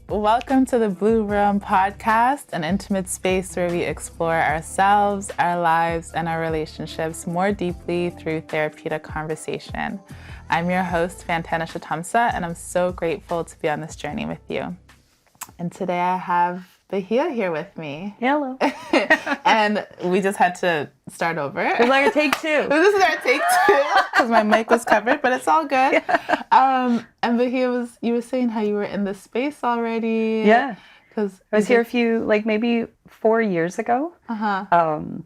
Welcome to the Blue Room podcast, an intimate space where we explore ourselves, our lives, and our relationships more deeply through therapeutic conversation. I'm your host, Fantana Shatamsa, and I'm so grateful to be on this journey with you. And today I have Bahia here with me. Hello. And we just had to start over. It was like a take two. This is our take two because my mic was covered, but it's all good. Yeah. And Bahia, you were saying how you were in this space already. Yeah. Because I was here maybe 4 years ago. And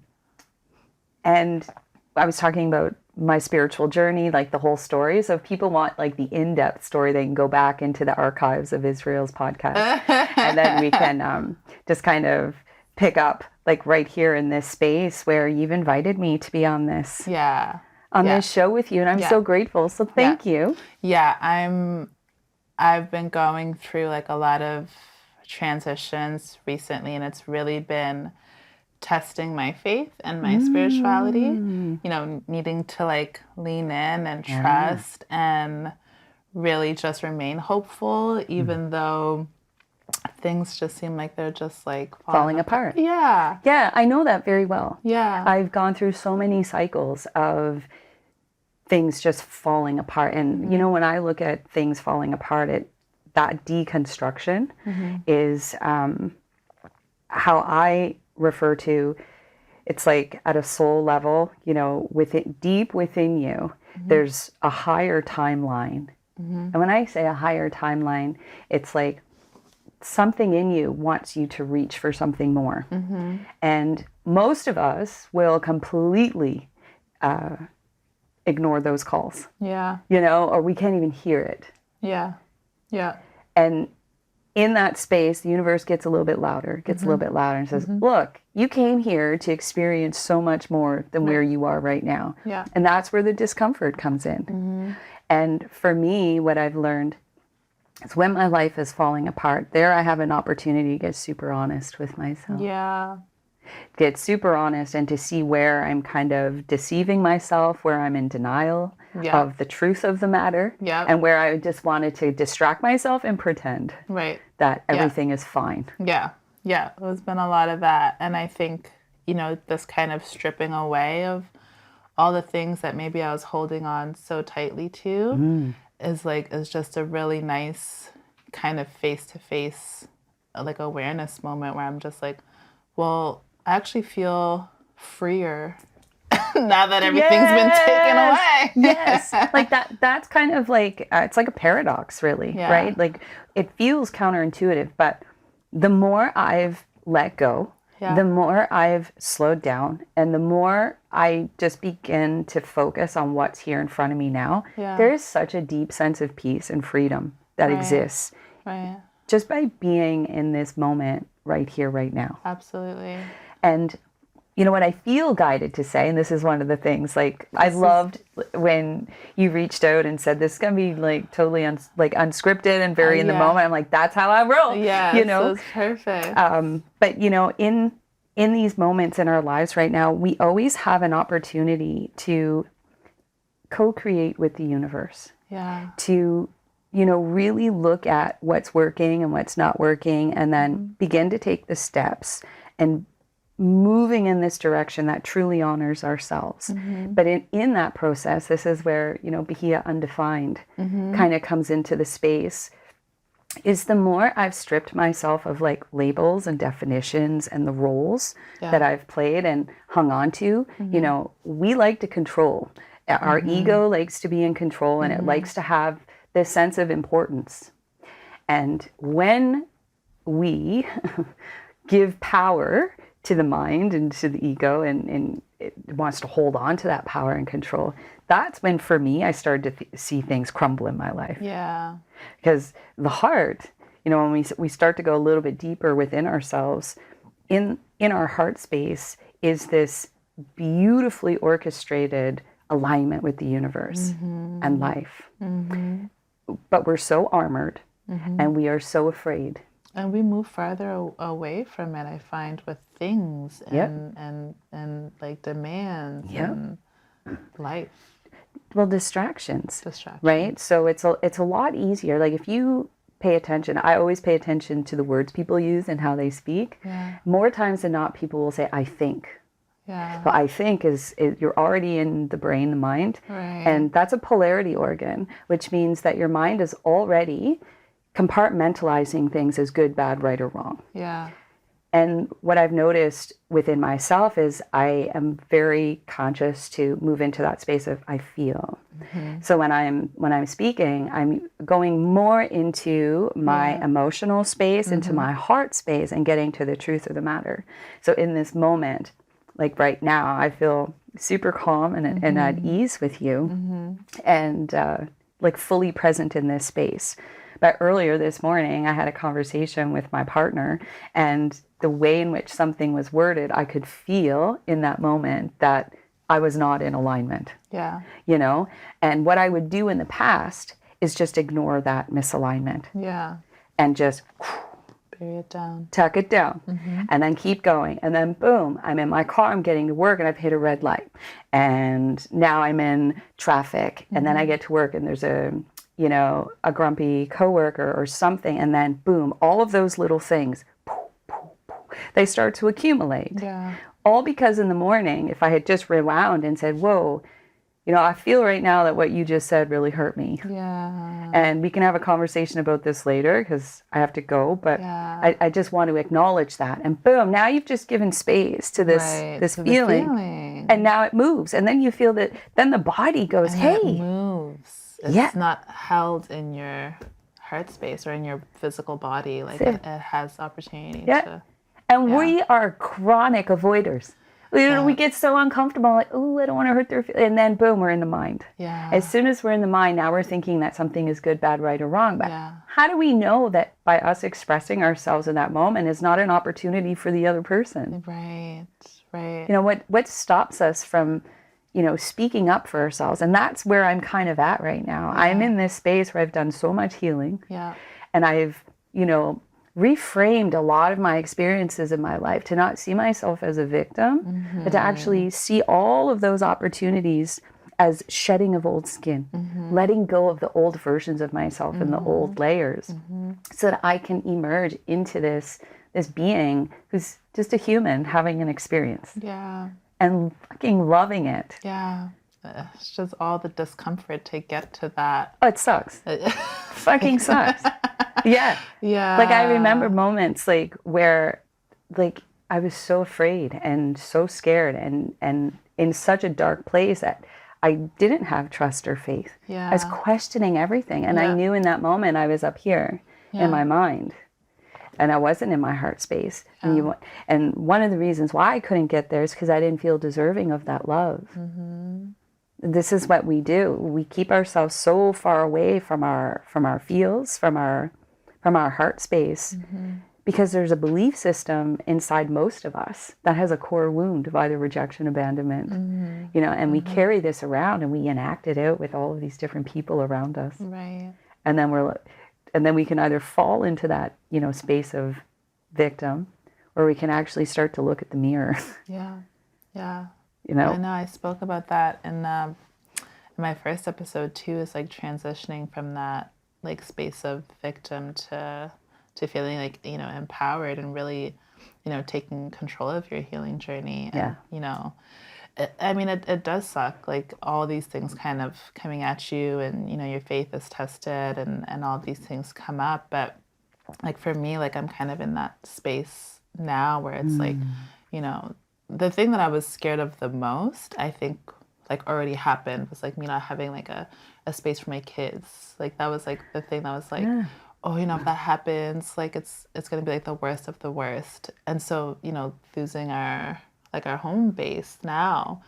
I was talking about my spiritual journey, like the whole story. So if people want like the in-depth story, they can go back into the archives of Israel's podcast. And then we can just kind of pick up like right here in this space where you've invited me to be on this. This show with you. And I'm so grateful. So thank you. Yeah, I've been going through like a lot of transitions recently, and it's really been testing my faith and my spirituality, you know, needing to like lean in and trust and really just remain hopeful, even though things just seem like they're just like falling apart. Yeah. Yeah, I know that very well. Yeah. I've gone through so many cycles of things just falling apart. And, you know, when I look at things falling apart, that deconstruction is how I refer to. It's like at a soul level, you know, deep within you, there's a higher timeline. And when I say a higher timeline, it's like something in you wants you to reach for something more. And most of us will completely ignore those calls. Yeah. You know, or we can't even hear it. Yeah. Yeah. And in that space, the universe gets a little bit louder, and says, look, you came here to experience so much more than where you are right now. Yeah. And that's where the discomfort comes in. And for me, what I've learned is when my life is falling apart, there I have an opportunity to get super honest with myself. Yeah. Get super honest and to see where I'm kind of deceiving myself, where I'm in denial of the truth of the matter, and where I just wanted to distract myself and pretend that everything is fine. Yeah. Yeah. There's been a lot of that. And I think, you know, this kind of stripping away of all the things that maybe I was holding on so tightly to is just a really nice kind of face-to-face like awareness moment where I'm just like, well, I actually feel freer now that everything's been taken away. Yes. Like that's kind of like, it's like a paradox really, right? Like it feels counterintuitive, but the more I've let go, the more I've slowed down, and the more I just begin to focus on what's here in front of me now, there is such a deep sense of peace and freedom that exists just by being in this moment right here, right now. Absolutely. And you know what I feel guided to say, and this is one of the things, like I loved when you reached out and said this is gonna be like totally unscripted and very in the moment. I'm like, that's how I roll. Yeah, you know, so it's perfect. But you know, in these moments in our lives right now, we always have an opportunity to co-create with the universe. Yeah. To really look at what's working and what's not working, and then begin to take the steps and moving in this direction that truly honors ourselves. But in that process, this is where, you know, Bahia Undefined kind of comes into the space, is the more I've stripped myself of like labels and definitions and the roles that I've played and hung on to, you know, we like to control. Our ego likes to be in control, and it likes to have this sense of importance. And when we give power to the mind and to the ego, and it wants to hold on to that power and control, that's when, for me, I started to see things crumble in my life. Yeah. Because the heart, you know, when we start to go a little bit deeper within ourselves, in our heart space is this beautifully orchestrated alignment with the universe and life. But we're so armored and we are so afraid. And we move farther away from it, I find, with things and like demands and life. Well, distractions, right? So it's a lot easier. Like if you pay attention. I always pay attention to the words people use and how they speak. Yeah. More times than not, people will say, I think. Yeah. But I think is you're already in the brain, the mind. Right. And that's a polarity organ, which means that your mind is already compartmentalizing things as good, bad, right, or wrong. Yeah. And what I've noticed within myself is I am very conscious to move into that space of I feel. Mm-hmm. So when I'm speaking, I'm going more into my emotional space, into my heart space, and getting to the truth of the matter. So in this moment, like right now, I feel super calm and at ease with you, and like fully present in this space. But earlier this morning, I had a conversation with my partner, and the way in which something was worded, I could feel in that moment that I was not in alignment. Yeah. You know? And what I would do in the past is just ignore that misalignment. Yeah. And just bury it down. Tuck it down. And then keep going. And then boom, I'm in my car, I'm getting to work, and I've hit a red light. And now I'm in traffic. And then I get to work, and there's a grumpy coworker or something, and then boom, all of those little things, they start to accumulate. Yeah. All because in the morning, if I had just rewound and said, whoa, I feel right now that what you just said really hurt me. Yeah. And we can have a conversation about this later because I have to go, but I just want to acknowledge that. And boom, now you've just given space to this feeling. And now it moves. And then you feel that, then the body goes, and hey. It moves. It's not held in your heart space or in your physical body. Like it has opportunity to. And we are chronic avoiders. We get so uncomfortable, like, oh, I don't want to hurt their feelings. And then boom, we're in the mind. Yeah. As soon as we're in the mind, now we're thinking that something is good, bad, right, or wrong. But how do we know that by us expressing ourselves in that moment is not an opportunity for the other person? Right. Right. What stops us from speaking up for ourselves? And that's where I'm kind of at right now. I'm in this space where I've done so much healing. Yeah. And I've, reframed a lot of my experiences in my life to not see myself as a victim, but to actually see all of those opportunities as shedding of old skin, letting go of the old versions of myself and the old layers, so that I can emerge into this being who's just a human having an experience. Yeah. And fucking loving it. Yeah. It's just all the discomfort to get to that. Oh, it sucks. Fucking sucks. Yeah. Yeah. Like I remember moments like where like I was so afraid and so scared and in such a dark place that I didn't have trust or faith. Yeah. I was questioning everything. And I knew in that moment I was up here in my mind. And I wasn't in my heart space. And one of the reasons why I couldn't get there is because I didn't feel deserving of that love. This is what we do. We keep ourselves so far away from our feels, from our heart space, because there's a belief system inside most of us that has a core wound of either rejection, abandonment, and we carry this around and we enact it out with all of these different people around us. Right. And then we can either fall into that, space of victim, or we can actually start to look at the mirror. Yeah. Yeah. I know I spoke about that in my first episode too, is like transitioning from that like space of victim to feeling like, empowered and really, taking control of your healing journey. And, it does suck, like all these things kind of coming at you and, your faith is tested and all these things come up. But like for me, like I'm kind of in that space now where it's like, the thing that I was scared of the most, I think like already happened, was like me not having like a space for my kids. Like that was like the thing that was like, oh, if that happens, like it's going to be like the worst of the worst. And so, losing our home base now,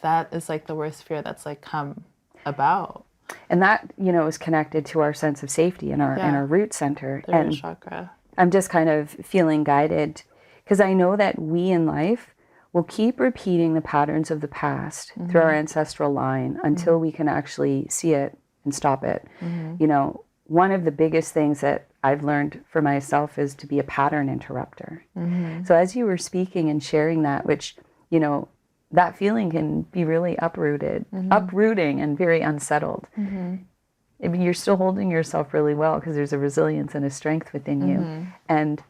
that is like the worst fear that's like come about. And that, is connected to our sense of safety in our root center. The root chakra. I'm just kind of feeling guided because I know that we in life will keep repeating the patterns of the past through our ancestral line until we can actually see it and stop it. One of the biggest things that I've learned for myself is to be a pattern interrupter. So as you were speaking and sharing that, which, that feeling can be really uprooting and very unsettled. I mean, you're still holding yourself really well because there's a resilience and a strength within you. And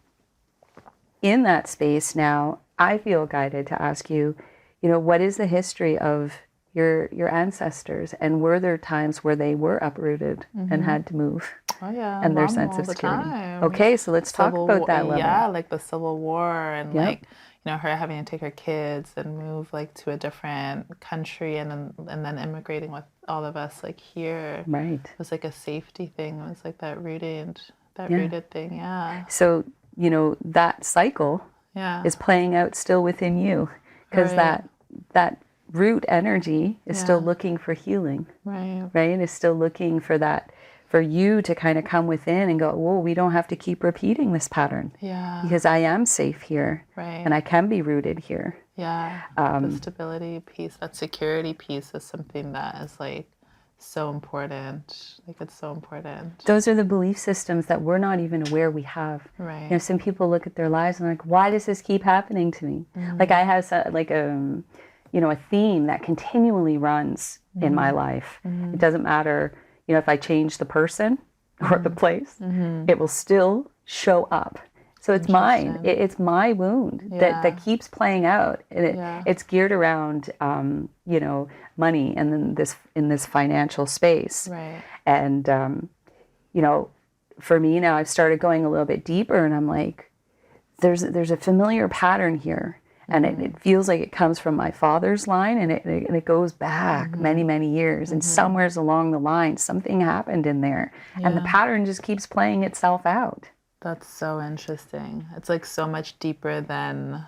in that space now, I feel guided to ask you, what is the history of your ancestors, and were there times where they were uprooted and had to move? Oh yeah, And their mom sense all of the security. time. Okay, so let's talk about that level. Yeah, like the Civil War and Yep. like her having to take her kids and move like to a different country and then immigrating with all of us like here. Right. It was like a safety thing. It was like that rooted thing. Yeah. So, that cycle Yeah. is playing out still within you, because Right. that root energy is still Yeah. looking for healing, Right. right? Is still looking for that, for you to kind of come within and go, whoa, we don't have to keep repeating this pattern. Yeah. Because I am safe here. Right. And I can be rooted here. Yeah. The stability piece, that security piece is something that is like so important. Like it's so important. Those are the belief systems that we're not even aware we have. Right. Some people look at their lives and like, why does this keep happening to me? Like I have a theme that continually runs in my life. It doesn't matter, if I change the person or the place, it will still show up. So it's mine. It's my wound that keeps playing out. And it's geared around, money and then in this financial space. Right. And, for me now, I've started going a little bit deeper, and I'm like, there's a familiar pattern here. And it feels like it comes from my father's line, and it goes back many, many years. And somewheres along the line, something happened in there. And the pattern just keeps playing itself out. That's so interesting. It's like so much deeper than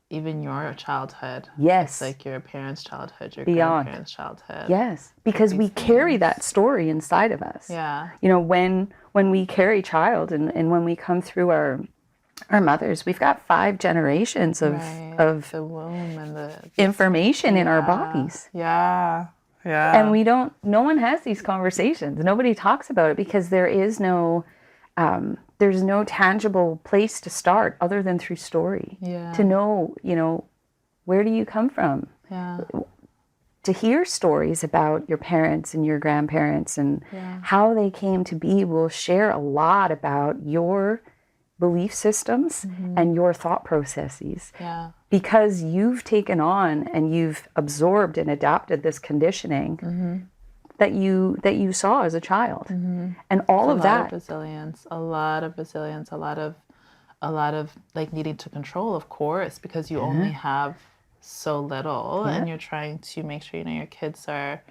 even your childhood. Yes. It's like your parents' childhood, your Beyond. grandparents' childhood. Yes, because we carry that story inside of us. Yeah. When we carry child and when we come through our mothers, we've got 5 generations of the womb and the information in our bodies. Yeah. Yeah. And no one has these conversations. Nobody talks about it because there's no tangible place to start other than through story. Yeah. To know, where do you come from? Yeah. To hear stories about your parents and your grandparents and how they came to be will share a lot about your belief systems and your thought processes. Yeah. Because you've taken on and you've absorbed and adapted this conditioning that you saw as a child. And all of that. A lot of resilience, a lot of like needing to control, of course, because you only have so little and you're trying to make sure, your kids are,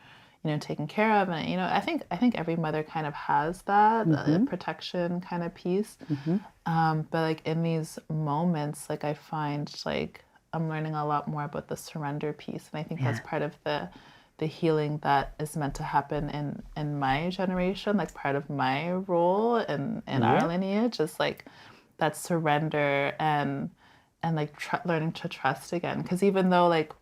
taken care of. And, I think every mother kind of has that protection kind of piece. But like in these moments, like I find like I'm learning a lot more about the surrender piece. And I think that's part of the healing that is meant to happen in my generation, like part of my role in our lineage is like that surrender and like learning to trust again. Because even though like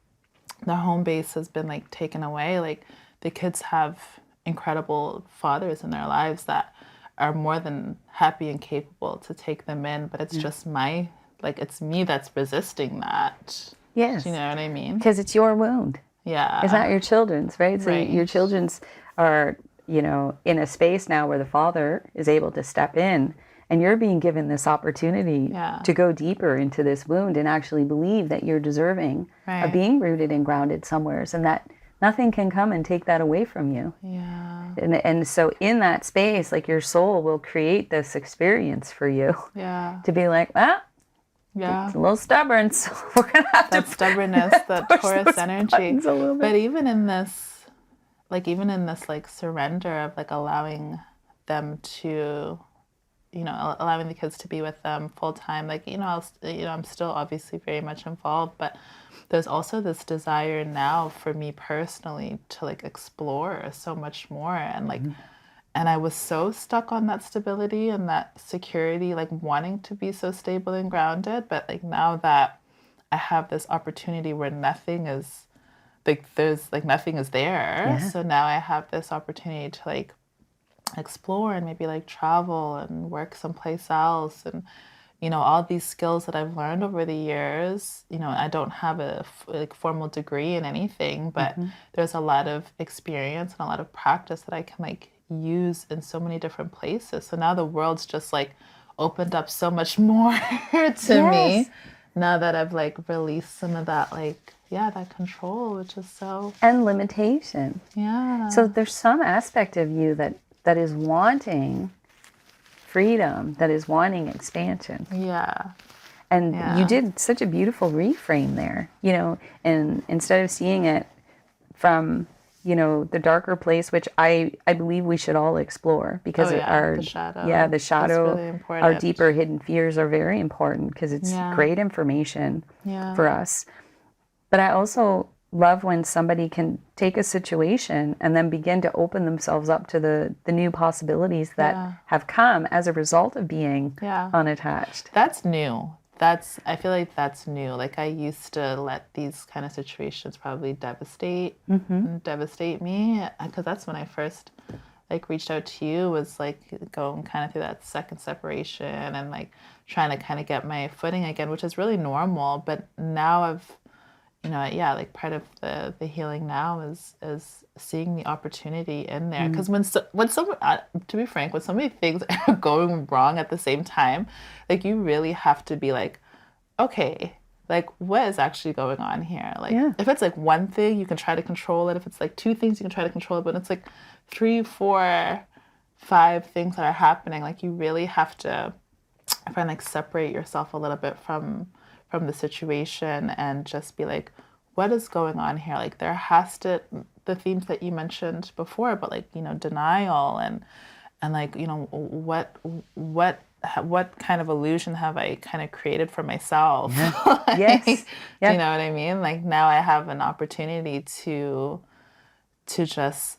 the home base has been like taken away, like the kids have incredible fathers in their lives that are more than happy and capable to take them in, but it's just it's me that's resisting that. Yes. Do you know what I mean? Because it's your wound. Yeah. It's not your children's, right? So your children's are, in a space now where the father is able to step in, and you're being given this opportunity to go deeper into this wound and actually believe that you're deserving of being rooted and grounded somewheres, and that nothing can come and take that away from you. Yeah. And so in that space, like your soul will create this experience for you. Yeah. To be like, it's a little stubborn, so we're gonna have that to stubbornness, that Taurus energy. But even in this like surrender of like allowing them to, allowing the kids to be with them full time, like I'm still obviously very much involved, but there's also this desire now for me personally to like explore so much more and like. And I was so stuck on that stability and that security, like wanting to be so stable and grounded. But like now that I have this opportunity where nothing is nothing is there. Yeah. So now I have this opportunity to like explore and maybe like travel and work someplace else. And, all these skills that I've learned over the years, I don't have a formal degree in anything, but there's a lot of experience and a lot of practice that I can like use in so many different places. So now the world's just like opened up so much more to me Yes. now that I've like released some of that, like, yeah, that control, which is so, And limitation. yeah. So there's some aspect of you that is wanting freedom, that is wanting expansion. Yeah. And you Yeah. did such a beautiful reframe there, you know, and instead of seeing it from, you know, the darker place, which I believe we should all explore, because Oh, yeah. our, The shadow. yeah, the That's shadow, really our important. deeper hidden fears are very important because it's Yeah. great information Yeah. for us. But I also love when somebody can take a situation and then begin to open themselves up to the new possibilities that Yeah. have come as a result of being Yeah. unattached. That's new. I feel like that's new. Like I used to let these kind of situations probably devastate me, because that's when I first like reached out to you, was like going kind of through that second separation and like trying to kind of get my footing again, which is really normal. But now I've, yeah, like part of the healing now is seeing the opportunity in there. Because when some to be frank, when so many things are going wrong at the same time, like you really have to be like, okay, like what is actually going on here? Like Yeah. if it's like one thing, you can try to control it. If it's like two things, you can try to control it. But it's like 3, 4, 5 things that are happening. Like you really have to, I find, like separate yourself a little bit from the situation and just be like, what is going on here? Like there has to, the themes that you mentioned before, but like, denial and like, what kind of illusion have I kind of created for myself? Yeah. Like, Yes. do Yeah. you know what I mean? Like now I have an opportunity to just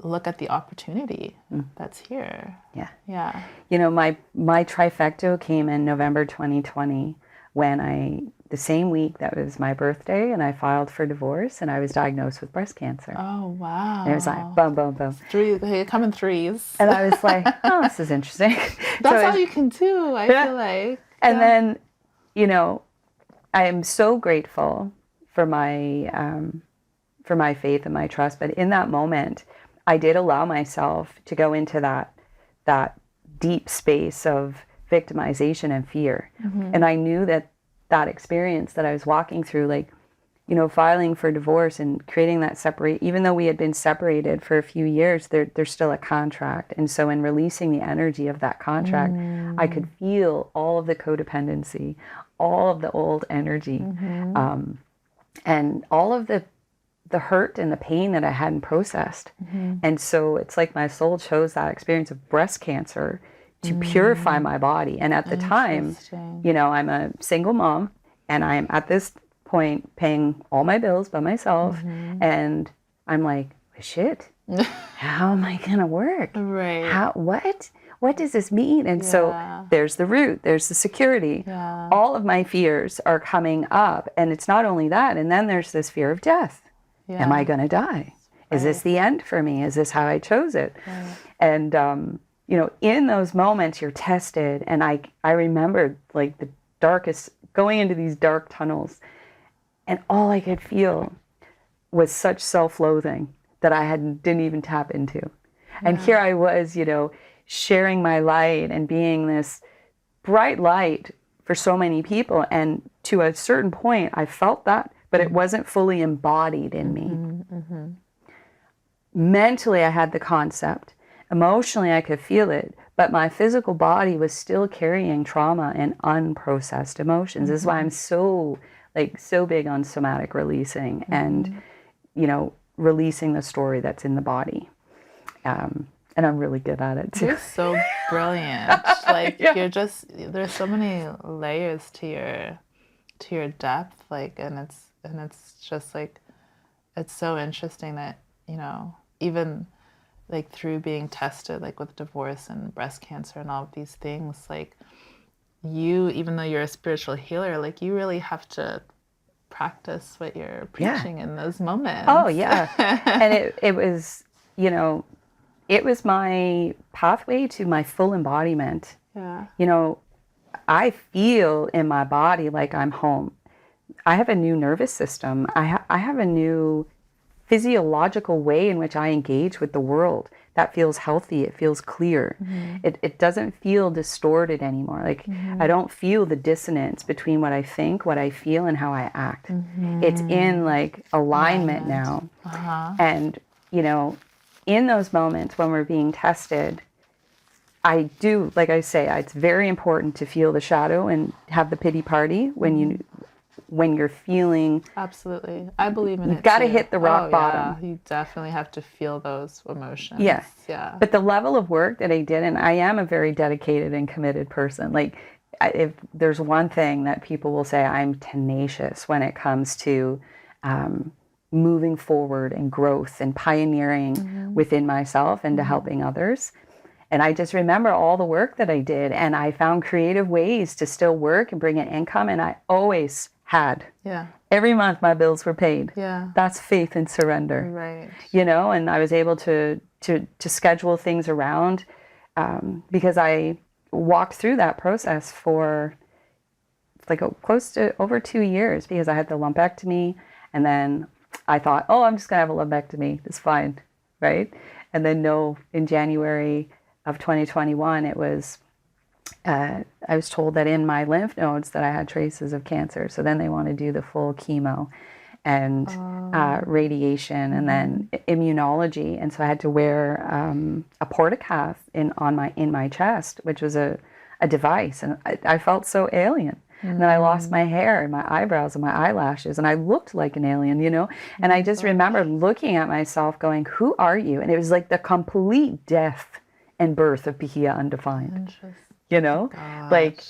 look at the opportunity that's here. Yeah. Yeah. You know, my trifecta came in November 2020 when the same week that was my birthday, and I filed for divorce, and I was diagnosed with breast cancer. Oh, wow. And it was like boom, boom, boom. They come in threes. And I was like, oh, this is interesting. That's all you can do, I feel like. And then, you know, I am so grateful for my faith and my trust. But in that moment, I did allow myself to go into that deep space of victimization and fear. And I knew that experience that I was walking through, like, you know, filing for divorce and creating that separate, even though we had been separated for a few years, there's still a contract. And so in releasing the energy of that contract, I could feel all of the codependency, all of the old energy, and all of the hurt and the pain that I hadn't processed. And so it's like my soul chose that experience of breast cancer to purify my body. And at the time, you know, I'm a single mom and I'm at this point paying all my bills by myself. And I'm like, shit, how am I going to work? Right. What does this mean? And so there's the root, there's the security. All of my fears are coming up. And it's not only that. And then there's this fear of death. Am I going to die? Is this the end for me? Is this how I chose it? And, you know, in those moments you're tested. And I remembered like the darkest, going into these dark tunnels. And all I could feel was such self-loathing that I didn't even tap into. And here I was, you know, sharing my light and being this bright light for so many people. And to a certain point, I felt that, but it wasn't fully embodied in me. Mentally, I had the concept. Emotionally, I could feel it, but my physical body was still carrying trauma and unprocessed emotions. This is why I'm so big on somatic releasing and, you know, releasing the story that's in the body. And I'm really good at it too. You're so brilliant. Like you're just, there's so many layers to your depth, like, and it's just like, it's so interesting that, you know, even like through being tested, like with divorce and breast cancer and all of these things, like you, even though you're a spiritual healer, like you really have to practice what you're preaching in those moments. Oh yeah. And it was, you know, it was my pathway to my full embodiment. Yeah. You know, I feel in my body like I'm home. I have a new nervous system. I have a new physiological way in which I engage with the world that feels healthy. It feels clear. It doesn't feel distorted anymore. Like I don't feel the dissonance between what I think, what I feel, and how I act. It's in like alignment now. And, you know, in those moments when we're being tested, I do, like I say, it's very important to feel the shadow and have the pity party when you're feeling. Absolutely. I believe in it. You've got to too. hit the rock Oh, bottom. Yeah. You definitely have to feel those emotions. Yeah. Yeah. But the level of work that I did, and I am a very dedicated and committed person. Like, if there's one thing that people will say, I'm tenacious when it comes to moving forward and growth and pioneering within myself and to helping others. And I just remember all the work that I did, and I found creative ways to still work and bring in income, and I always had. Yeah. Every month my bills were paid. Yeah. That's faith and surrender. Right. You know, and I was able to schedule things around because I walked through that process for like close to over 2 years, because I had the lumpectomy, and then I thought, oh, I'm just gonna have a lumpectomy. It's fine, right? And then no, in January of 2021, it was, I was told that in my lymph nodes that I had traces of cancer. So then they want to do the full chemo and radiation and then immunology. And so I had to wear a portacath in my chest, which was a device. And I felt so alien. And then I lost my hair and my eyebrows and my eyelashes, and I looked like an alien, you know? And I just remember looking at myself going, who are you? And it was like the complete death and birth of Bahia Undefined, you know? Gosh. Like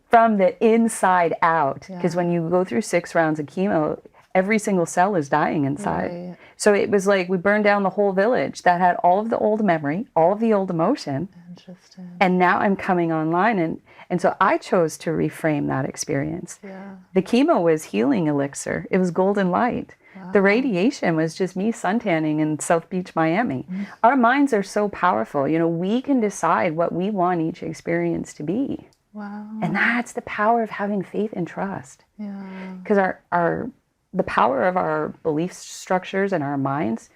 from the inside out. Because when you go through 6 rounds of chemo, every single cell is dying inside. Right. So it was like we burned down the whole village that had all of the old memory, all of the old emotion. Interesting. And now I'm coming online, and so I chose to reframe that experience. Yeah. The chemo was healing elixir. It was golden light. Wow. The radiation was just me suntanning in South Beach, Miami. Our minds are so powerful. You know, we can decide what we want each experience to be. Wow. And that's the power of having faith and trust. Yeah. Because the power of our belief structures and our minds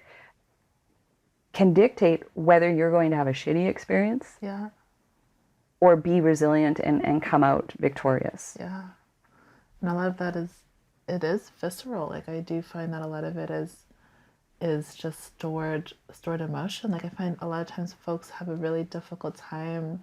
can dictate whether you're going to have a shitty experience Yeah. or be resilient and come out victorious. Yeah. And a lot of that is visceral. Like I do find that a lot of it is just stored emotion. Like I find a lot of times folks have a really difficult time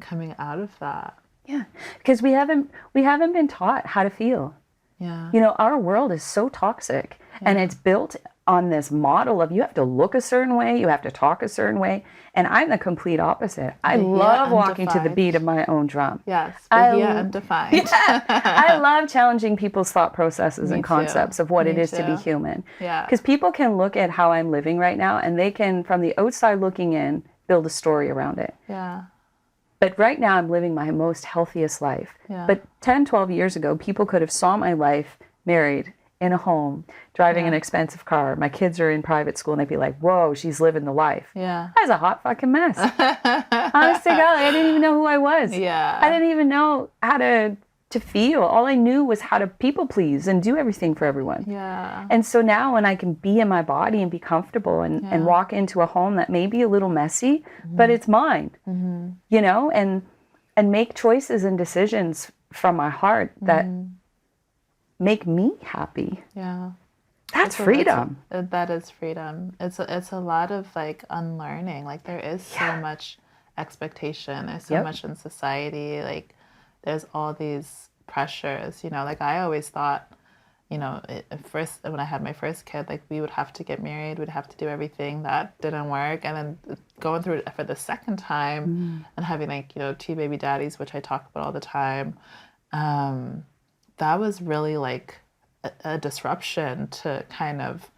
coming out of that. Yeah. Because we haven't been taught how to feel. Yeah. You know, our world is so toxic and it's built on this model of you have to look a certain way, you have to talk a certain way. And I'm the complete opposite. I love walking to the beat of my own drum. Yes, Bahia Undefined. Yeah, I love challenging people's thought processes and too. concepts of what Me it is to be too. human. Yeah. Because people can look at how I'm living right now and they can, from the outside looking in, build a story around it. Yeah. But right now I'm living my most healthiest life. Yeah. But 10, 12 years ago, people could have saw my life married, in a home, driving an expensive car. My kids are in private school and they'd be like, whoa, she's living the life. Yeah. I was a hot fucking mess. Honest to God, I didn't even know who I was. Yeah. I didn't even know how to feel. All I knew was how to people please and do everything for everyone. Yeah. And so now when I can be in my body and be comfortable and walk into a home that may be a little messy, but it's mine, you know, and make choices and decisions from my heart that make me happy. Yeah. That's freedom. That is freedom. It's a lot of like unlearning. Like there is so much expectation. There's so much in society. Like there's all these pressures, you know, like I always thought, you know, at first when I had my first kid, like we would have to get married, we'd have to do everything. That didn't work. And then going through it for the second time and having like, you know, 2 baby daddies, which I talk about all the time, that was really like a disruption to kind of,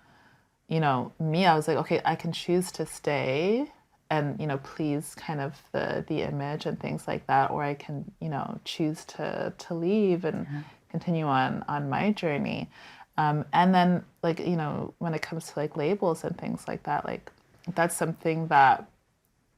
you know, me. I was like, okay, I can choose to stay and, you know, please kind of the image and things like that, or I can, you know, choose to leave and continue on my journey. And then like, you know, when it comes to like labels and things like that, like that's something that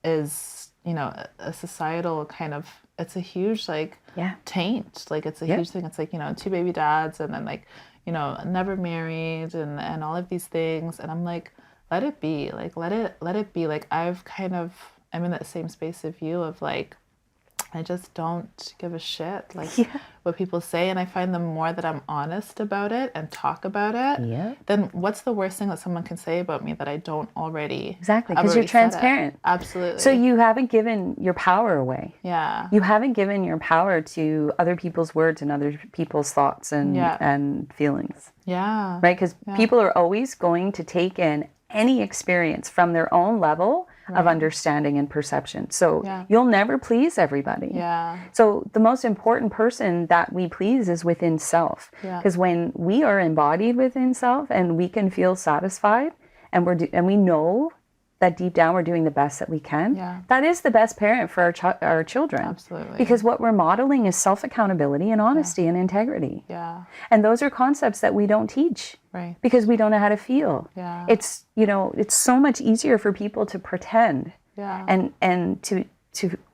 is, you know, a societal kind of, it's a huge like taint. Like it's a huge thing. It's like, you know, 2 baby dads and then like, you know, never married and all of these things. And I'm like, let it be. Like, let it be. Like, I'm in that same space of you of like, I just don't give a shit like what people say. And I find the more that I'm honest about it and talk about it, then what's the worst thing that someone can say about me that I don't already? Exactly, because you're transparent. Absolutely. So you haven't given your power away. Yeah. You haven't given your power to other people's words and other people's thoughts and feelings. Yeah. Right? Because people are always going to take in any experience from their own level of understanding and perception. So you'll never please everybody. Yeah. So the most important person that we please is within self. Because when we are embodied within self and we can feel satisfied and we know that deep down we're doing the best that we can, that is the best parent for our children. Absolutely. Because what we're modeling is self-accountability and honesty and integrity. Yeah. And those are concepts that we don't teach. Right. Because we don't know how to feel. Yeah. It's, it's so much easier for people to pretend and to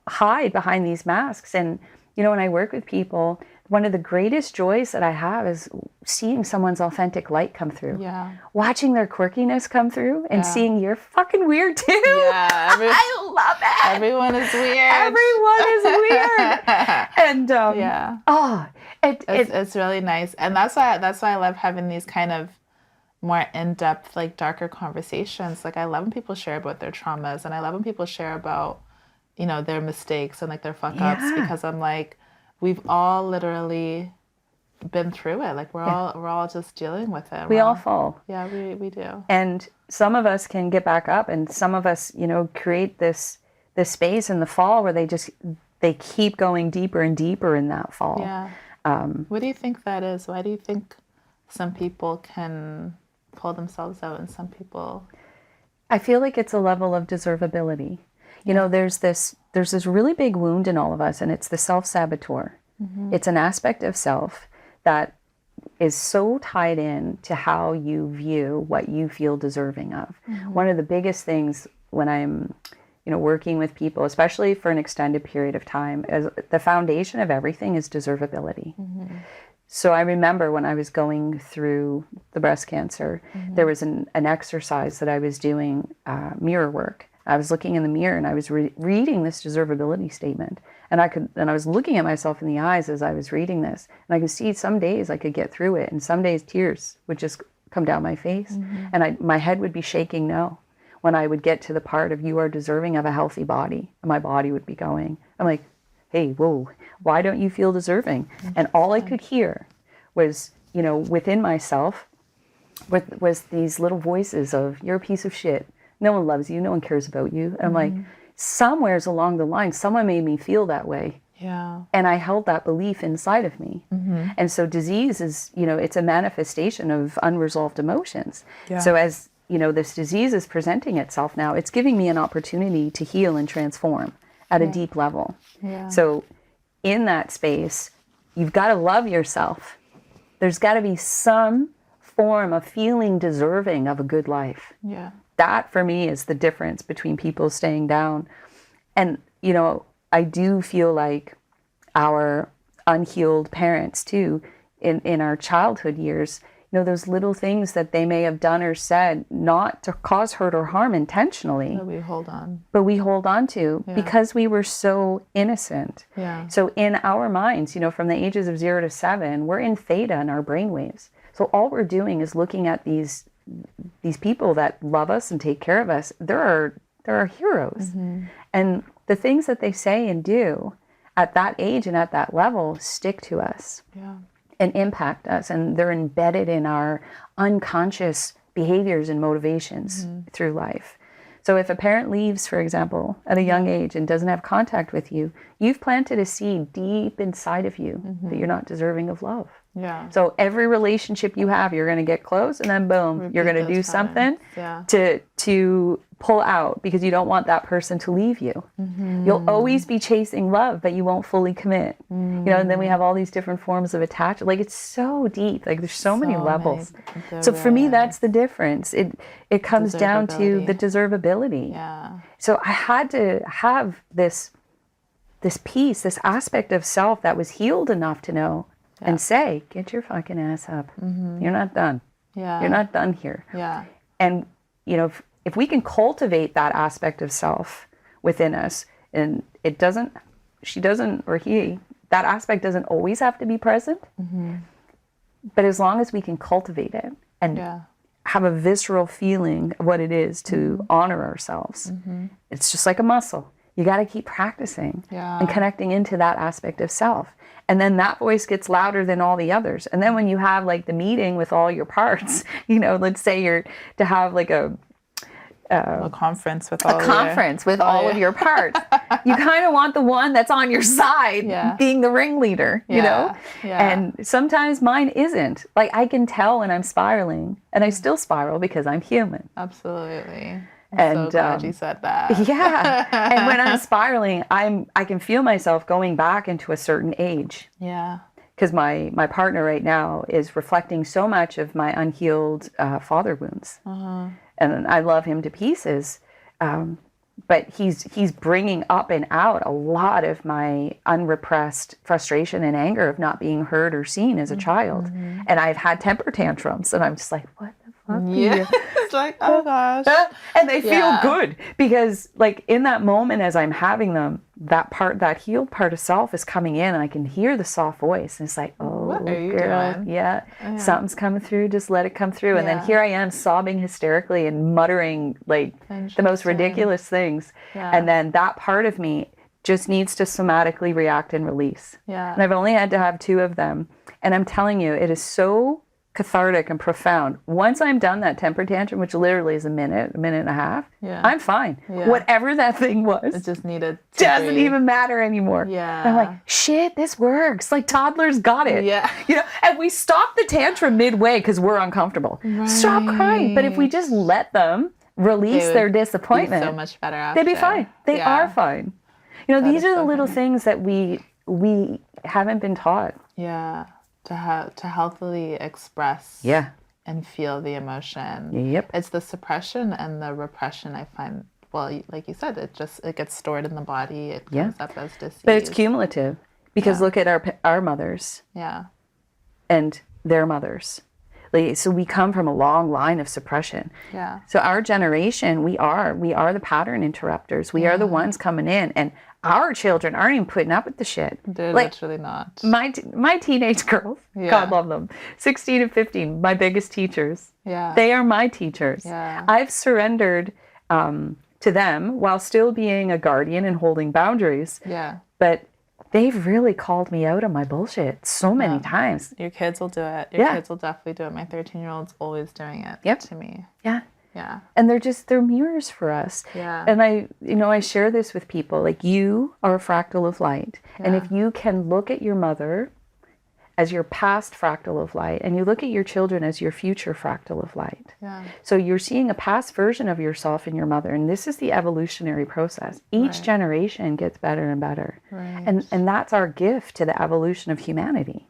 hide behind these masks. And, when I work with people, one of the greatest joys that I have is seeing someone's authentic light come through. Yeah. Watching their quirkiness come through and seeing you're fucking weird too. Yeah. I love it. Everyone is weird. Everyone is weird. And it's really nice. And that's why I love having these kind of more in-depth, like darker conversations. Like I love when people share about their traumas, and I love when people share about, their mistakes and like their fuck ups, because I'm like, we've all literally been through it. Like we're all just dealing with it. We all fall. Yeah, we do. And some of us can get back up, and some of us, create this space in the fall where they keep going deeper and deeper in that fall. Yeah. What do you think that is? Why do you think some people can pull themselves out and some people? I feel like it's a level of deservability. There's this really big wound in all of us, and it's the self-saboteur. Mm-hmm. It's an aspect of self that is so tied in to how you view what you feel deserving of. Mm-hmm. One of the biggest things when I'm, working with people, especially for an extended period of time, is the foundation of everything is deservability. Mm-hmm. So I remember when I was going through the breast cancer, there was an exercise that I was doing, mirror work. I was looking in the mirror and I was reading this deservability statement, and I was looking at myself in the eyes as I was reading this, and I could see some days I could get through it, and some days tears would just come down my face, and my head would be shaking no. When I would get to the part of you are deserving of a healthy body, and my body would be going, I'm like, hey, whoa, why don't you feel deserving? And all I could hear was, within myself, was these little voices of, you're a piece of shit. No one loves you. No one cares about you. And I'm like, somewheres along the line, someone made me feel that way. Yeah. And I held that belief inside of me. Mm-hmm. And so disease is, it's a manifestation of unresolved emotions. Yeah. So as, this disease is presenting itself now, it's giving me an opportunity to heal and transform at a deep level. Yeah. So in that space, you've got to love yourself. There's got to be some form of feeling deserving of a good life. Yeah. That for me is the difference between people staying down. And, I do feel like our unhealed parents too, in our childhood years, those little things that they may have done or said, not to cause hurt or harm intentionally. But we hold on. But we hold on to because we were so innocent. Yeah. So in our minds, from the ages of 0 to 7, we're in theta in our brainwaves. So all we're doing is looking at these people that love us and take care of us. There are heroes. Mm-hmm. And the things that they say and do at that age and at that level stick to us and impact us. And they're embedded in our unconscious behaviors and motivations through life. So if a parent leaves, for example, at a young age and doesn't have contact with you, you've planted a seed deep inside of you that you're not deserving of love. Yeah. So every relationship you have, you're going to get close, and then boom, you're going to do something to pull out because you don't want that person to leave you. Mm-hmm. You'll always be chasing love, but you won't fully commit. Mm-hmm. And then we have all these different forms of attachment. Like it's so deep. Like there's so many levels. So for me, that's the difference. It comes down to the deservability. Yeah. So I had to have this piece, this aspect of self that was healed enough to know and say, get your fucking ass up. Mm-hmm. You're not done. Yeah. You're not done here. Yeah. And if we can cultivate that aspect of self within us, and she doesn't, or he, that aspect doesn't always have to be present. But as long as we can cultivate it and have a visceral feeling of what it is to honor ourselves, it's just like a muscle. You got to keep practicing and connecting into that aspect of self. And then that voice gets louder than all the others. And then when you have like the meeting with all your parts, let's say you're to have like a conference with all of your parts. You kind of want the one that's on your side being the ringleader, you know? Yeah. And sometimes mine isn't. Like I can tell when I'm spiraling, and I still spiral because I'm human. Absolutely. I'm so glad you said that. Yeah. And when I'm spiraling, I can feel myself going back into a certain age. Yeah. Because my partner right now is reflecting so much of my unhealed father wounds. And I love him to pieces, but he's bringing up and out a lot of my unrepressed frustration and anger of not being heard or seen as a child. And I've had temper tantrums, and I'm just like, what the fuck? Yeah, it's like, oh gosh. And they feel good because, like, in that moment as I'm having them, that healed part of self is coming in, and I can hear the soft voice, and it's like, oh, what are you girl, doing? yeah, something's coming through. Just let it come through. And then here I am sobbing hysterically and muttering like the most ridiculous things. And then that part of me just needs to somatically react and release. And I've only had to have 2 of them. And I'm telling you, it is so cathartic and profound. Once I'm done that temper tantrum, which literally is a minute and a half, I'm fine. Whatever that thing was, it just needed to doesn't even matter anymore. And I'm like, shit, this works. Like toddlers got it. And we stop the tantrum midway because we're uncomfortable. Stop crying. But if we just let them release their disappointment, be so much better after. They'd be fine. They are fine. These are the little things that we haven't been taught. To healthily express and feel the emotion. It's the suppression and the repression I find, well, like you said, it gets stored in the body. It comes up as disease. But it's cumulative because look at our mothers. And their mothers. So we come from a long line of suppression. So our generation, we are the pattern interrupters. We are the ones coming in, and our children aren't even putting up with the shit. They're literally not. My teenage girls, God love them, 16 and 15, my biggest teachers. They are my teachers. I've surrendered to them while still being a guardian and holding boundaries. But they've really called me out on my bullshit so many times. Your kids will do it. Your kids will definitely do it. My 13-year-old's always doing it to me. And they're mirrors for us. And I share this with people. Like, you are a fractal of light. And if you can look at your mother as your past fractal of light, and you look at your children as your future fractal of light. So you're seeing a past version of yourself in your mother, and this is the evolutionary process. Each generation gets better and better. And that's our gift to the evolution of humanity.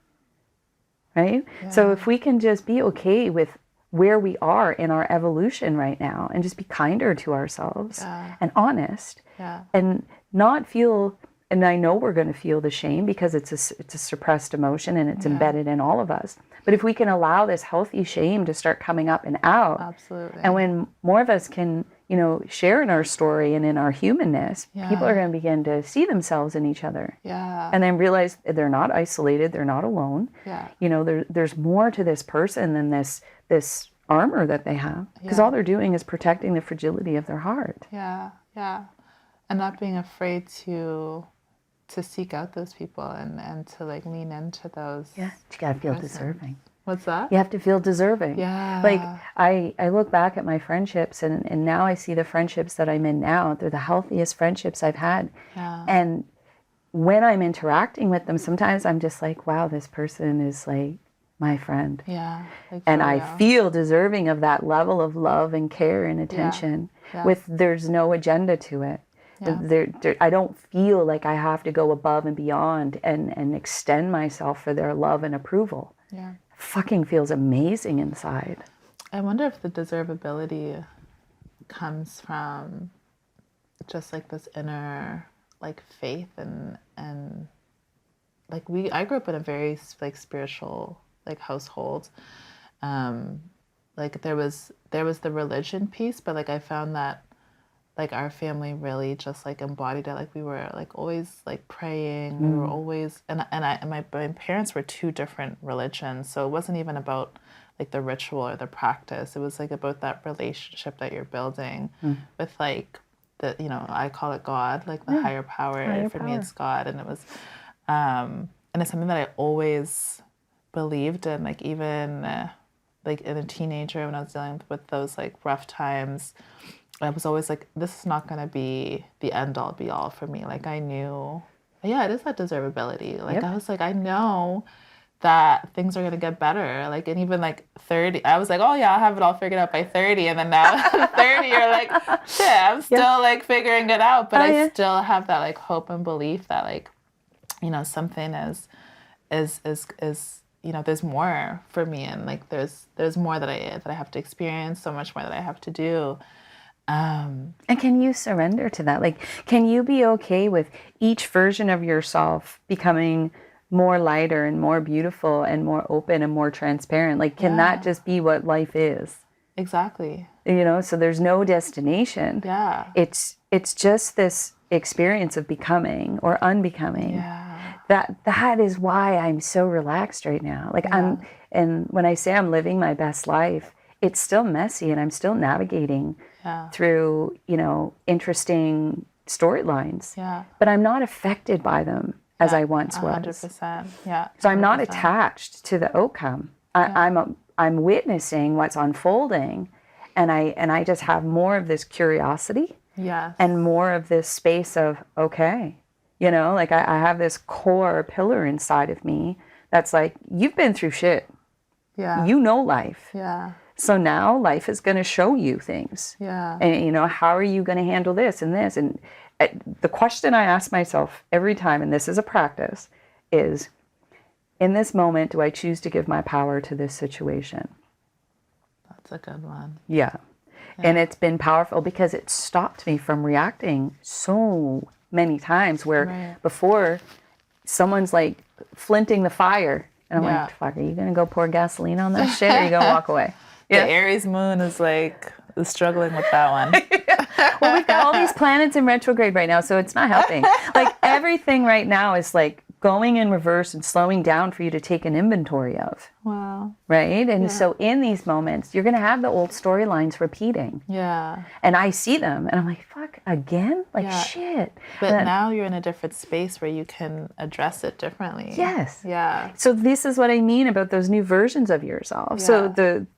Right? So if we can just be okay with where we are in our evolution right now and just be kinder to ourselves and honest and not feel, and I know we're going to feel the shame because it's a suppressed emotion and it's embedded in all of us. But if we can allow this healthy shame to start coming up and out, and when more of us can, share in our story and in our humanness, people are going to begin to see themselves in each other. And then realize they're not isolated, they're not alone. There's more to this person than this armor that they have, because all they're doing is protecting the fragility of their heart. And not being afraid to seek out those people and to like lean into those. You gotta feel deserving. What's that? You have to feel deserving. Like I look back at my friendships and now I see the friendships that I'm in now. They're the healthiest friendships I've had. And when I'm interacting with them, sometimes I'm just like, wow, this person is like my friend. And I feel deserving of that level of love and care and attention with there's no agenda to it. I don't feel like I have to go above and beyond and extend myself for their love and approval. Fucking feels amazing inside. I wonder if the deservability comes from just like this inner like faith and like I grew up in a very like spiritual like household, like there was the religion piece, but like I found that like our family really just like embodied it. Like we were like always like praying. We were always and my parents were two different religions, so it wasn't even about like the ritual or the practice. It was like about that relationship that you're building with like the, you know, I call it God, like the higher power. For me it's God, and it was and it's something that I always believed in, like even like in a teenager when I was dealing with those like rough times. I was always like, this is not going to be the end all be all for me. Like I knew, yeah, it is that deservability. Like I was like, I know that things are going to get better. Like, and even like 30, I was like, oh yeah, I'll have it all figured out by 30. And then now 30, you're like, shit, I'm still like figuring it out. But I still have that like hope and belief that like, you know, something is, you know, there's more for me. And like, there's more that I have to experience, so much more that I have to do. And can you surrender to that? Like, can you be okay with each version of yourself becoming more lighter and more beautiful and more open and more transparent? Like, can that just be what life is? Exactly. You know, so there's no destination. Yeah. It's just this experience of becoming or unbecoming. Yeah. That is why I'm so relaxed right now. Like and when I say I'm living my best life, it's still messy and I'm still navigating through, you know, interesting storylines. Yeah. But I'm not affected by them as I once 100%. was. 100%. Yeah. So I'm not attached to the outcome. I'm witnessing what's unfolding, and I just have more of this curiosity. Yes. And more of this space of, okay, you know, like I have this core pillar inside of me that's like, you've been through shit. Yeah. You know life. Yeah. So now life is going to show you things. Yeah. And, you know, how are you going to handle this and this? And the question I ask myself every time, and this is a practice, is, in this moment, do I choose to give my power to this situation? That's a good one. Yeah. And it's been powerful because it stopped me from reacting so many times where before someone's like flinting the fire. And I'm like, fuck, are you going to go pour gasoline on that shit or are you going to walk away? The Aries moon is struggling with that one. Well, we've got all these planets in retrograde right now, so it's not helping. Like everything right now is like going in reverse and slowing down for you to take an inventory of. Wow. Right? And so in these moments, you're going to have the old storylines repeating. Yeah. And I see them and I'm like, fuck, again? Like, shit. But now you're in a different space where you can address it differently. Yes. Yeah. So this is what I mean about those new versions of yourself. Yeah. So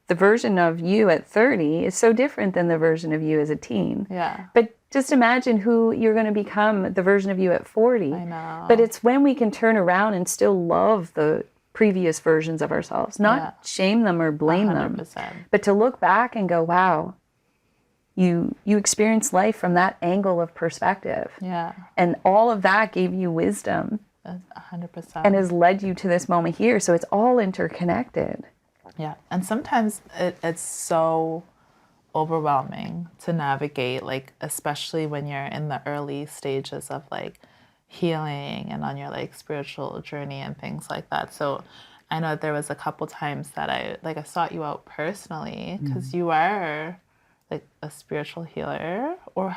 the version of you at 30 is so different than the version of you as a teen. Yeah. But just imagine who you're going to become, the version of you at 40. I know. But it's when we can turn around and still love the previous versions of ourselves, not shame them or blame 100%. them, but to look back and go, wow, you experienced life from that angle of perspective. Yeah. And all of that gave you wisdom. 100%. And has led you to this moment here. So it's all interconnected. Yeah. And sometimes it's so overwhelming to navigate, like especially when you're in the early stages of like healing and on your like spiritual journey and things like that. So I know there was a couple times that I sought you out personally because you are like a spiritual healer, or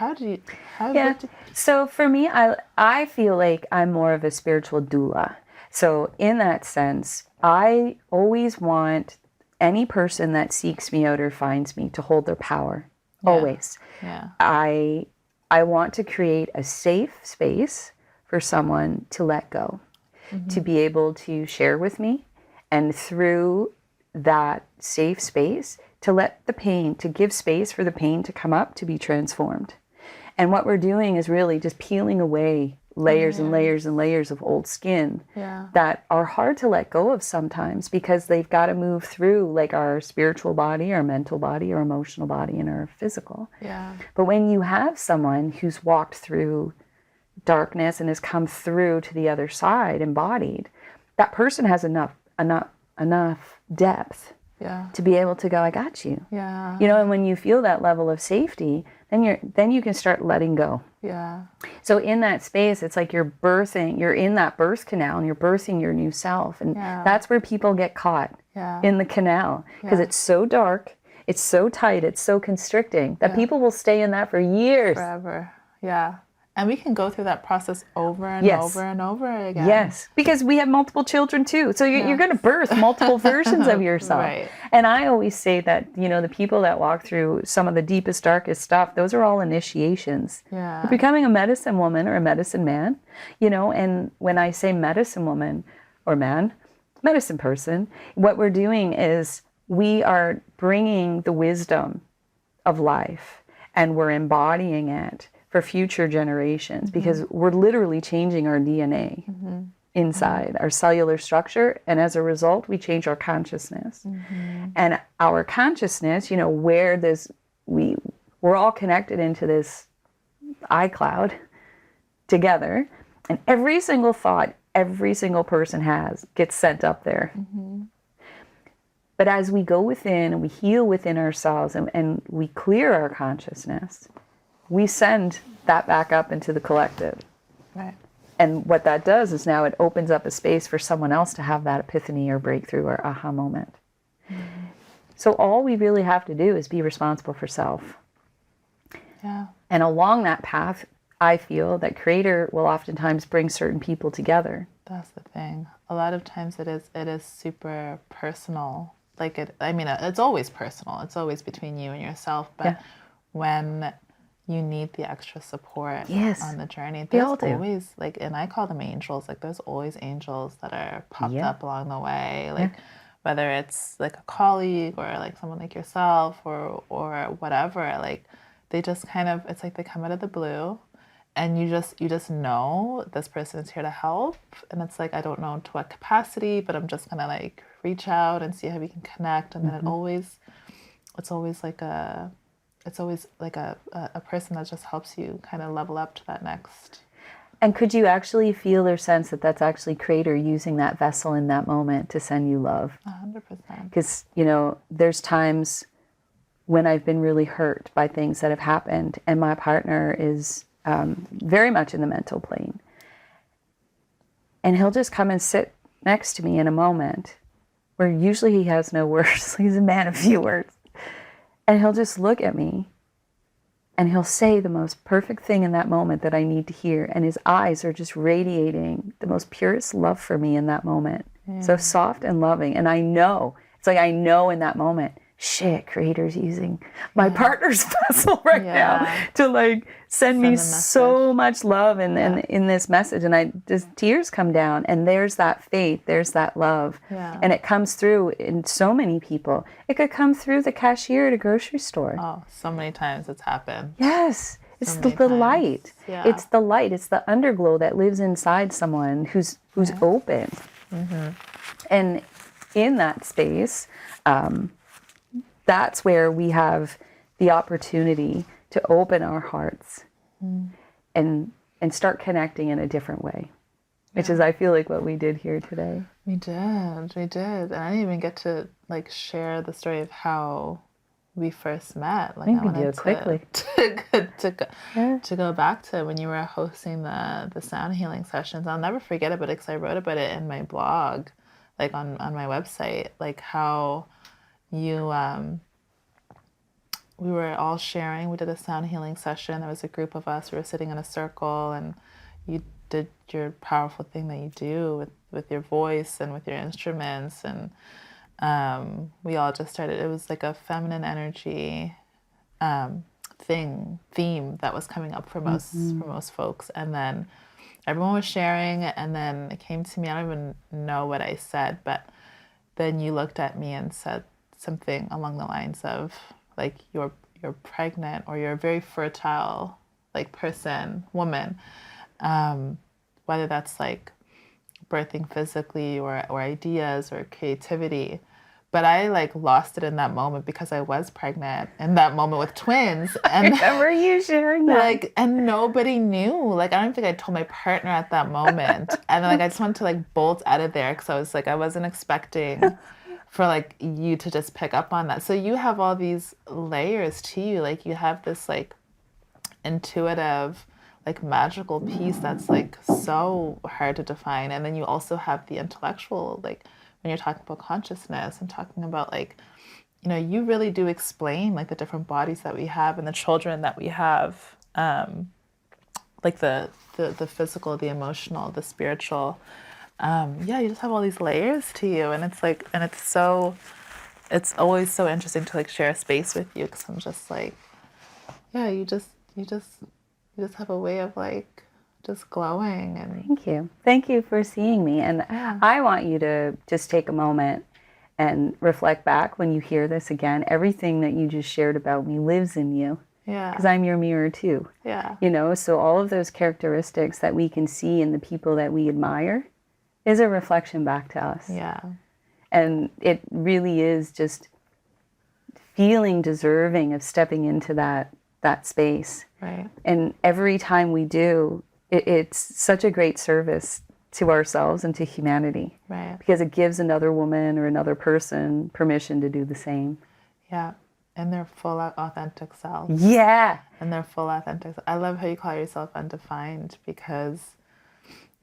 So for me, I feel like I'm more of a spiritual doula. So in that sense, I always want any person that seeks me out or finds me to hold their power. Always. Yeah. I want to create a safe space for someone to let go, to be able to share with me, and through that safe space to let the pain, to give space for the pain to come up, to be transformed. And what we're doing is really just peeling away layers and layers and layers of old skin that are hard to let go of sometimes because they've got to move through like our spiritual body, our mental body, our emotional body, and our physical. Yeah. But when you have someone who's walked through darkness and has come through to the other side embodied, that person has enough depth to be able to go, I got you. Yeah. You know, and when you feel that level of safety, then you can start letting go. Yeah. So in that space, it's like you're in that birth canal and you're birthing your new self. And that's where people get caught in the canal because it's so dark It's so tight, it's so constricting that people will stay in that for years. Forever. Yeah. And we can go through that process over and Yes. over and over again. Yes, because we have multiple children too. So you're going to birth multiple versions of yourself. Right. And I always say that, you know, the people that walk through some of the deepest, darkest stuff, those are all initiations. Yeah. You're becoming a medicine woman or a medicine man, you know, and when I say medicine woman or man, medicine person, what we're doing is we are bringing the wisdom of life and we're embodying it for future generations, because we're literally changing our DNA inside our cellular structure, and as a result we change our consciousness. And our consciousness, you know, where this we're all connected into this iCloud together, and every single thought every single person has gets sent up there. But as we go within and we heal within ourselves and we clear our consciousness, we send that back up into the collective. Right. And what that does is now it opens up a space for someone else to have that epiphany or breakthrough or aha moment. So all we really have to do is be responsible for self. Yeah. And along that path, I feel that Creator will oftentimes bring certain people together. That's the thing. A lot of times it is super personal. Like it's always personal. It's always between you and yourself. But when you need the extra support on the journey, there's always, like, and I call them angels, like there's always angels that are popped up along the way. Like whether it's like a colleague or like someone like yourself or whatever, like they just kind of, it's like they come out of the blue. And you just know this person is here to help. And it's like, I don't know to what capacity, but I'm just going to like reach out and see how we can connect. And then it's always like a person that just helps you kind of level up to that next. And could you actually feel or sense that that's actually Creator using that vessel in that moment to send you love? 100%. Because, you know, there's times when I've been really hurt by things that have happened and my partner is very much in the mental plane. And he'll just come and sit next to me in a moment where usually he has no words. He's a man of few words. And he'll just look at me and he'll say the most perfect thing in that moment that I need to hear. And his eyes are just radiating the most purest love for me in that moment. So soft and loving. And I know, it's like I know in that moment, shit, Creator's using my partner's vessel right now to like send me so much love in this message. And just tears come down, and there's that faith, there's that love. And it comes through in so many people. It could come through the cashier at a grocery store. Oh, so many times it's happened. Yes. It's the light. It's the light. It's the underglow that lives inside someone who's open. And in that space, that's where we have the opportunity to open our hearts and start connecting in a different way, which is, I feel like, what we did here today. We did. And I didn't even get to like share the story of how we first met. Like, I wanted do it quickly. To go back to when you were hosting the sound healing sessions. I'll never forget it, but because I wrote about it in my blog, like on my website, like how you we were all sharing. We did a sound healing session. There was a group of us. We were sitting in a circle, and you did your powerful thing that you do with your voice and with your instruments, and we all just started. It was like a feminine energy theme that was coming up for most folks, and then everyone was sharing, and then it came to me. I don't even know what I said, but then you looked at me and said something along the lines of like, you're pregnant, or you're a very fertile like woman, whether that's like birthing physically or ideas or creativity. But I like lost it in that moment because I was pregnant in that moment with twins. And I remember you sharing that. Like, and nobody knew. Like, I don't think I told my partner at that moment. And then like I just wanted to like bolt out of there because I was like, I wasn't expecting for like you to just pick up on that. So you have all these layers to you. Like, you have this like intuitive, like magical piece that's like so hard to define. And then you also have the intellectual, like when you're talking about consciousness and talking about like, you really do explain like the different bodies that we have and the children that we have, like the physical, the emotional, the spiritual. Yeah, you just have all these layers to you, and it's like, and it's always so interesting to like share a space with you, because I'm just like, yeah, you just have a way of like just glowing. And Thank you for seeing me. And I want you to just take a moment and reflect back when you hear this again. Everything that you just shared about me lives in you. Yeah. Because I'm your mirror too. Yeah. So all of those characteristics that we can see in the people that we admire is a reflection back to us. Yeah. And it really is just feeling deserving of stepping into that space. Right. And every time we do, it's such a great service to ourselves and to humanity. Right. Because it gives another woman or another person permission to do the same. Yeah. And their full authentic selves. Yeah. And their full authentic. I love how you call yourself undefined, because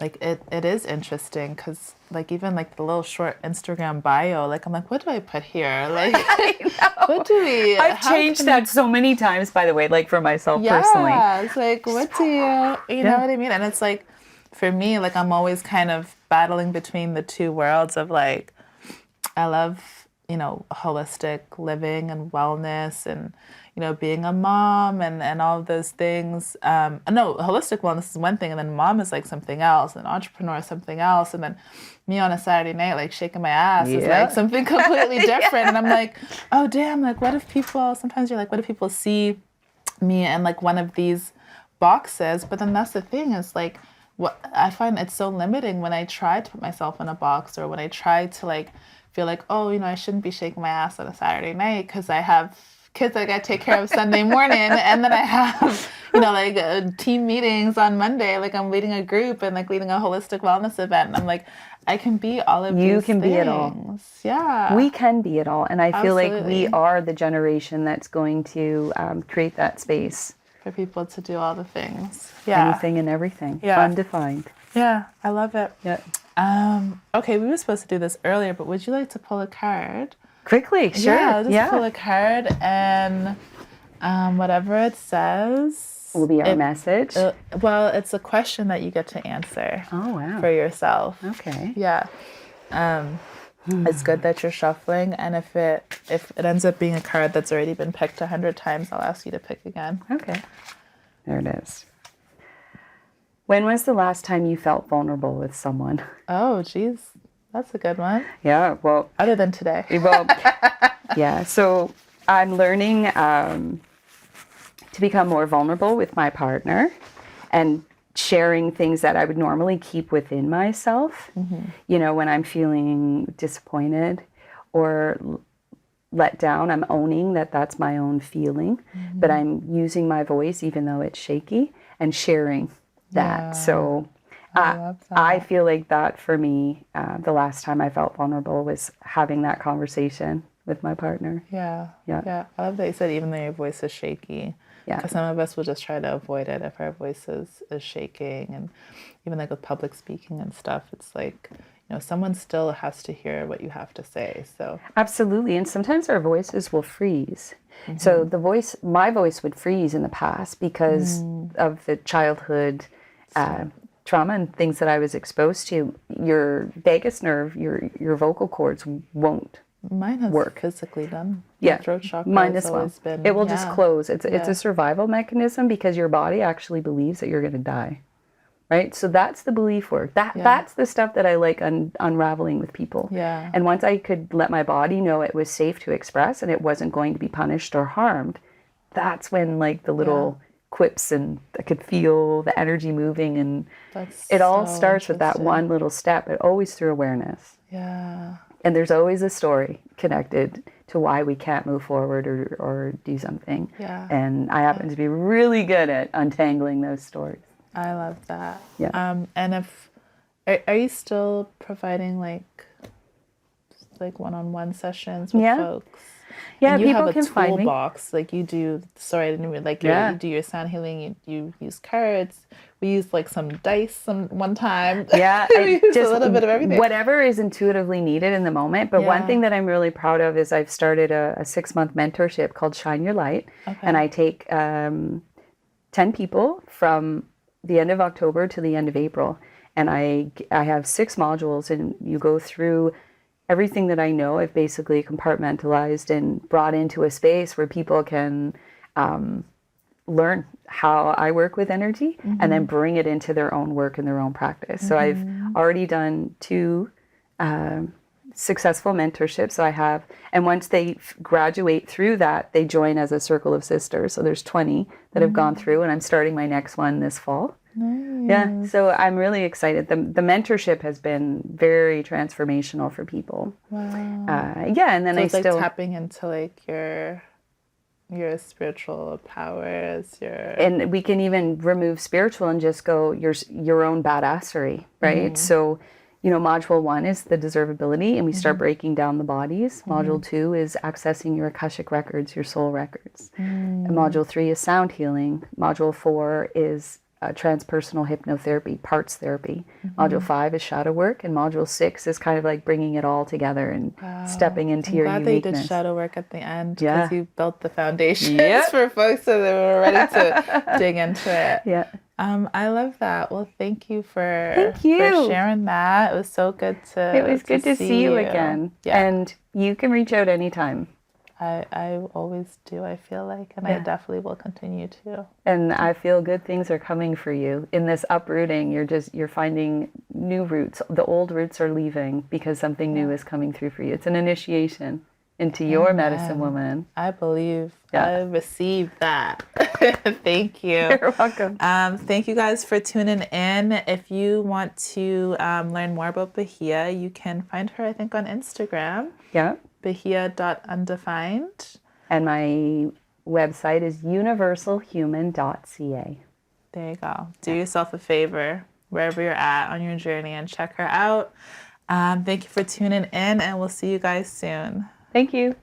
like it is interesting, because like even like the little short Instagram bio, like I'm like, what do I put here? Like what do we I've changed that so many times, by the way, like for myself personally. Yeah, it's like, what do you know what I mean? And it's like, for me, like I'm always kind of battling between the two worlds of like, I love, holistic living and wellness and, being a mom and all of those things. No, holistic wellness is one thing, and then mom is like something else, and entrepreneur is something else, and then me on a Saturday night, like shaking my ass is like something completely different. And I'm like, oh damn, like what if people, sometimes you're like, what if people see me in like one of these boxes? But then that's the thing, is like, what I find it's so limiting when I try to put myself in a box, or when I try to like feel like, oh, I shouldn't be shaking my ass on a Saturday night because I have kids that I got to take care of Sunday morning, and then I have, like team meetings on Monday, like I'm leading a group and like leading a holistic wellness event, and I'm like, I can be all of these things. You can be it all. Yeah. We can be it all, and I feel like we are the generation that's going to create that space. For people to do all the things. Yeah. Anything and everything. Yeah. Undefined. Yeah, I love it. Yeah. Okay, we were supposed to do this earlier, but would you like to pull a card? Quickly, sure. Yeah, just pull a card, and whatever it says will be our message. Well, it's a question that you get to answer. Oh, wow. For yourself. Okay. Yeah. It's good that you're shuffling, and if it ends up being a card that's already been picked 100 times, I'll ask you to pick again. Okay. There it is. When was the last time you felt vulnerable with someone? Oh, geez. That's a good one. Yeah, well... Other than today. Well, yeah, so I'm learning to become more vulnerable with my partner and sharing things that I would normally keep within myself. Mm-hmm. When I'm feeling disappointed or let down, I'm owning that that's my own feeling, but I'm using my voice, even though it's shaky, and sharing that. Yeah. So I feel like that for me, the last time I felt vulnerable was having that conversation with my partner. Yeah. I love that you said even though your voice is shaky. Yeah. Because some of us will just try to avoid it if our voice is shaking. And even like with public speaking and stuff, it's like, someone still has to hear what you have to say. So absolutely. And sometimes our voices will freeze. Mm-hmm. So my voice would freeze in the past because of the childhood trauma and things that I was exposed to. Your vagus nerve, your vocal cords won't Mine has work. Physically done. Yeah, throat chakra. Mine as well. It will just close. It's a survival mechanism because your body actually believes that you're going to die, right? So that's the belief work. That's the stuff that I like unraveling with people. Yeah. And once I could let my body know it was safe to express and it wasn't going to be punished or harmed, that's when like the little quips and I could feel the energy moving, and it all starts with that one little step. It always through awareness. Yeah. And there's always a story connected to why we can't move forward or do something. Yeah. And I happen to be really good at untangling those stories. I love that. Yeah. And are you still providing like one-on-one sessions with folks? Yeah, And you have people a can find me. toolbox. Like you do, sorry, I didn't even like Yeah. you do your sound healing. You use cards. We used like some dice one time. Yeah, We I used a just little bit of everything. whatever is intuitively needed in the moment. But one Yeah. thing that I'm really proud of is I've started a 6-month mentorship called Shine Your Light. And Okay. I take 10 people from the end of October to the end of April. And I have 6 modules, and you go through everything that I know. I've basically compartmentalized and brought into a space where people can learn how I work with energy and then bring it into their own work and their own practice. So I've already done 2 successful mentorships. So I have, and once they graduate through that, they join as a circle of sisters. So there's 20 that have gone through, and I'm starting my next one this fall. Nice. Yeah, so I'm really excited. The mentorship has been very transformational for people. Wow. Yeah, and then So I it's like still, tapping into like your spiritual powers, your and we can even remove spiritual and just go your own badassery, right? So, module 1 is the deservability, and we start breaking down the bodies. Module 2 is accessing your Akashic records, your soul records. And module 3 is sound healing. Module 4 is transpersonal hypnotherapy, parts therapy. Module 5 is shadow work, and module 6 is kind of like bringing it all together and stepping into I'm your glad uniqueness. they did shadow work at the end Yeah. because you built the foundations Yep. for folks so they were ready to dig into it. Yeah. I love that. Well, thank you for Thank you. for sharing that. It was so good to It was good to see you again. Yeah. And you can reach out anytime. I always do, I feel like, and I definitely will continue to. And I feel good things are coming for you. In this uprooting, you're finding new roots. The old roots are leaving because something new is coming through for you. It's an initiation into your medicine woman. I believe. Yeah. I received that. Thank you. You're welcome. Thank you guys for tuning in. If you want to learn more about Bahia, you can find her, I think, on Instagram. Yeah. Bahia.undefined. And my website is universalhuman.ca. There you go. Do yourself a favor wherever you're at on your journey and check her out. Thank you for tuning in, and we'll see you guys soon. Thank you.